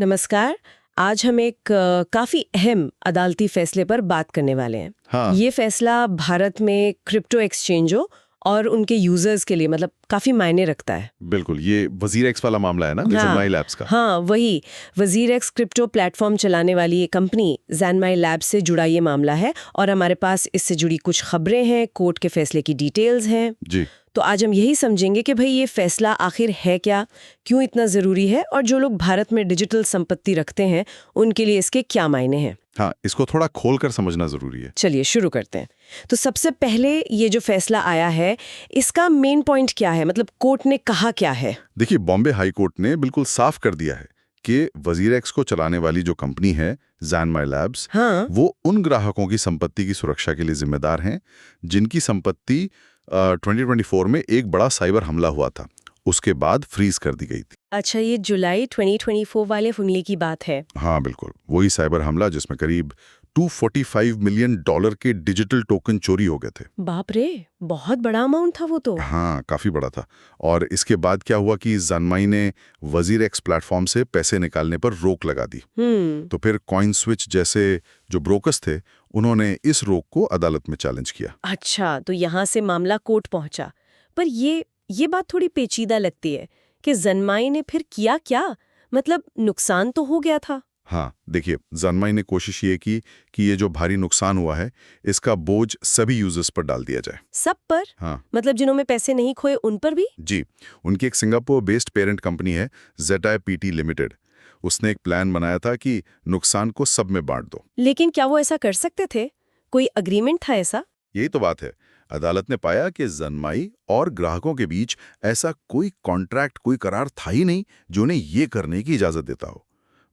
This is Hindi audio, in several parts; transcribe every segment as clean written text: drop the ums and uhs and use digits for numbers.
नमस्कार। आज हम एक काफी अहम अदालती फैसले पर बात करने वाले हैं। हाँ। ये फैसला भारत में क्रिप्टो एक्सचेंजों और उनके यूजर्स के लिए मतलब काफी मायने रखता है। बिल्कुल, ये वजीर एक्स वाला मामला है ना, ज़ेनमाई लैब्स का। हाँ, वही वजीर एक्स क्रिप्टो प्लेटफॉर्म चलाने वाली ये कंपनी ज़ेनमाई लैब्स से जुड़ा ये मामला है और हमारे पास इससे जुड़ी कुछ खबरें हैं, कोर्ट के फैसले की डिटेल्स हैं। जी। तो आज हम यही समझेंगे कि भाई ये फैसला आखिर है क्या, क्यों इतना ज़रूरी है और जो लोग भारत में डिजिटल संपत्ति रखते हैं उनके लिए इसके क्या मायने हैं। हाँ, इसको थोड़ा खोल कर समझना जरूरी है। चलिए शुरू करते हैं। तो सबसे पहले ये जो फैसला आया है इसका मेन पॉइंट क्या है, मतलब कोर्ट ने कहा क्या है? देखिए, बॉम्बे हाई कोर्ट ने बिल्कुल साफ कर दिया है कि वजीर एक्स को चलाने वाली जो कंपनी है ज़ेनमाई लैब्स, हाँ, वो उन ग्राहकों की संपत्ति की सुरक्षा के लिए जिम्मेदार हैं जिनकी संपत्ति 2024 में एक बड़ा साइबर हमला हुआ था, उसके बाद फ्रीज कर दी गई थी। अच्छा, ये जुलाई 2024 वाले हमले की बात है। हाँ बिल्कुल, वही साइबर हमला जिसमें करीब $245 मिलियन के डिजिटल टोकन चोरी हो गए थे। बाप रे, बहुत बड़ा अमाउंट था वो तो। हाँ, काफी बड़ा था। और इसके बाद क्या हुआ कि ज़ेनमाई ने वजीर एक्स प्लेटफॉर्म से पैसे निकालने पर रोक लगा दी। तो फिर कॉइन स्विच जैसे जो ब्रोकर्स थे, उन्होंने इस रोक को अदालत में चैलेंज किया। अच्छा, तो यहाँ से मामला कोर्ट पहुंचा। पर ये बात थोड़ी पेचीदा लगती है कि ज़ेनमाई ने फिर किया क्या, मतलब नुकसान तो हो गया था। हाँ, देखिए, ज़ेनमाई ने कोशिश ये की कि ये जो भारी नुकसान हुआ है, इसका बोझ सभी यूजर्स पर डाल दिया जाए। सब पर? हाँ मतलब जिन्होंने पैसे नहीं खोए उन पर भी? जी, उनकी एक सिंगापुर बेस्ड पेरेंट कंपनी है ZIPT लिमिटेड। उसने एक प्लान बनाया था कि नुकसान को सब में बांट दो। लेकिन क्या वो ऐसा कर सकते थे? कोई अग्रीमेंट था ऐसा? यही तो बात है। अदालत ने पाया कि ज़ेनमाई और ग्राहकों के बीच ऐसा कोई कॉन्ट्रैक्ट, कोई करार था ही नहीं जो उन्हें ये करने की इजाजत देता हो।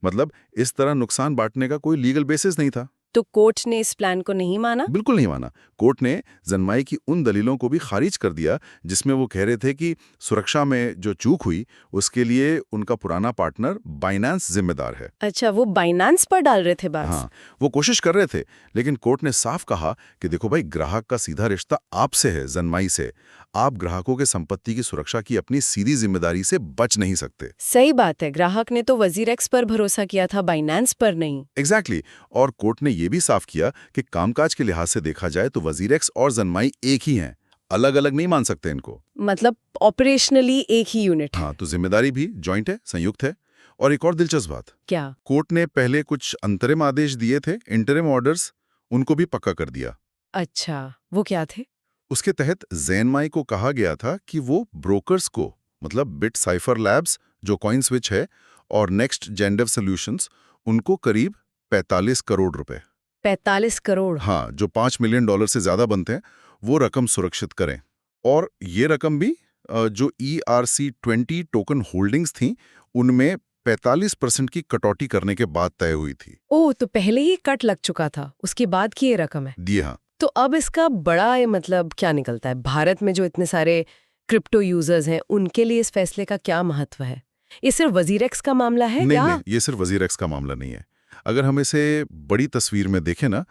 मतलब इस तरह नुकसान बांटने का कोई लीगल बेसिस नहीं था। तो कोर्ट ने इस प्लान को नहीं माना? बिल्कुल नहीं माना। कोर्ट ने ज़ेनमाई की उन दलीलों को भी खारिज कर दिया जिसमें वो कह रहे थे कि सुरक्षा में जो चूक हुई उसके लिए उनका पुराना पार्टनर बाइनेंस जिम्मेदार है। अच्छा, वो बाइनेंस पर डाल रहे थे बात। हाँ, वो कोशिश कर रहे थे, लेकिन कोर्ट ने साफ कहा कि देखो भाई, ग्राहक का सीधा रिश्ता आपसे है, ज़ेनमाई से। आप ग्राहकों के संपत्ति की सुरक्षा की अपनी सीधी जिम्मेदारी से बच नहीं सकते। सही बात है, ग्राहक ने तो वजीर एक्स पर भरोसा किया था, बाइनेंस पर नहीं। एग्जैक्टली। और कोर्ट ने यह भी साफ किया कि कामकाज के लिहाज से देखा जाए तो वजीर एक्स और ज़ेनमाई एक ही हैं, अलग अलग नहीं मान सकते इनको। मतलब ऑपरेशनली एक ही यूनिट। हाँ, तो जिम्मेदारी भी जॉइंट है, संयुक्त है। और एक और दिलचस्प बात, क्या? कोर्ट ने पहले कुछ अंतरिम आदेश दिए थे, इंटरिम ऑर्डर्स, उनको भी पक्का कर दिया। अच्छा, वो क्या थे? उसके तहत ज़ेनमाई को कहा गया था कि वो ब्रोकर्स को, मतलब बिटसाइफर लैब्स जो कॉइन स्विच है और नेक्स्ट जेंडेव सॉल्यूशंस, उनको करीब 45 करोड़ रुपए, 45 करोड़? हाँ, जो $5 मिलियन से ज्यादा बनते हैं, वो रकम सुरक्षित करें। और ये रकम भी जो ERC-20 टोकन होल्डिंग्स थी, उनमें 45% की कटौती करने के बाद तय हुई थी। ओह, तो पहले ही कट लग चुका था, उसके बाद की ये रकम है। जी हाँ। तो अब इसका बड़ा मतलब क्या निकलता है? भारत में जो इतने सारे क्रिप्टो यूजर्स हैं उनके लिए इस फैसले का क्या महत्व है? ये सिर्फ वजीर एक्स का मामला है नहीं, या? नहीं, ये सिर्फ वजीर एक्स का मामला नहीं है। अगर हम इसे बड़ी तस्वीर में देखें ना,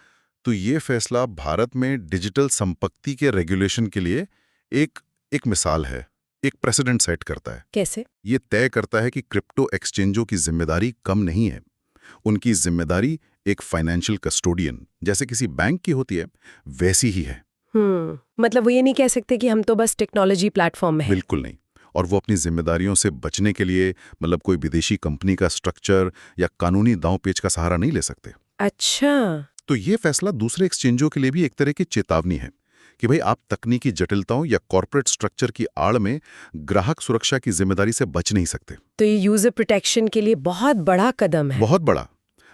तो ये फैसला भारत में डिजिटल संपत्ति के रेगुलेशन के लिए एक मिसाल है, एक प्रेसिडेंट सेट करता है। कैसे? ये तय करता है कि क्रिप्टो एक्सचेंजों की जिम्मेदारी कम नहीं है। उनकी जिम्मेदारी एक फाइनेंशियल कस्टोडियन जैसे किसी बैंक की होती है, वैसी ही है। मतलब वो ये नहीं कह सकते कि हम तो बस टेक्नोलॉजी प्लेटफॉर्म में हैं। बिल्कुल नहीं। और वो अपनी जिम्मेदारियों से बचने के लिए, मतलब कोई विदेशी कंपनी का स्ट्रक्चर या कानूनी दांव-पेच का सहारा नहीं ले सकते। अच्छा। तो ये फैसला दूसरे एक्सचेंजों के लिए भी एक तरह की चेतावनी है कि भाई, आप तकनीकी जटिलताओं या कॉर्पोरेट स्ट्रक्चर की आड़ में ग्राहक सुरक्षा की जिम्मेदारी से बच नहीं सकते। तो ये यूजर प्रोटेक्शन के लिए बहुत बड़ा कदम है। बहुत बड़ा।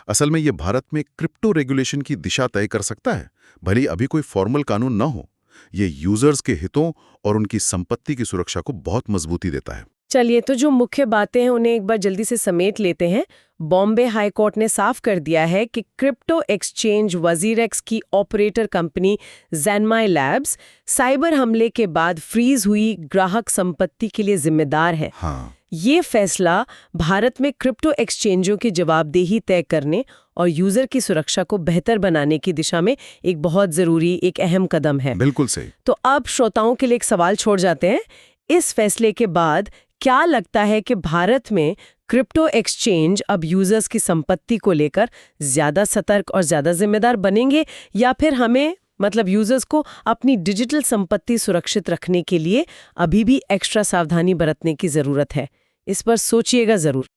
असल में ये भारत में क्रिप्टो रेगुलेशन की दिशा तय कर सकता है, भले अभी कोई फॉर्मल कानून न हो। ये यूजर्स के हितों और उनकी संपत्ति की सुरक्षा को बहुत मजबूती देता है। चलिए, तो जो मुख्य बातें हैं उन्हें एक बार जल्दी से समेट लेते हैं। बॉम्बे हाई कोर्ट ने साफ कर दिया है कि क्रिप्टो एक्सचेंज वजीर एक्स की ऑपरेटर कंपनी ज़ेनमाई लैब्स साइबर हमले के बाद फ्रीज हुई ग्राहक संपत्ति के लिए जिम्मेदार है। हाँ। ये फैसला भारत में क्रिप्टो एक्सचेंजों की जवाबदेही तय करने और यूजर की सुरक्षा को बेहतर बनाने की दिशा में एक बहुत जरूरी, एक अहम कदम है। बिल्कुल सही। तो अब श्रोताओं के लिए एक सवाल छोड़ जाते हैं। इस फैसले के बाद क्या लगता है कि भारत में क्रिप्टो एक्सचेंज अब यूजर्स की संपत्ति को लेकर ज्यादा सतर्क और ज्यादा जिम्मेदार बनेंगे, या फिर हमें मतलब यूजर्स को अपनी डिजिटल संपत्ति सुरक्षित रखने के लिए अभी भी एक्स्ट्रा सावधानी बरतने की जरूरत है? इस पर सोचिएगा जरूर।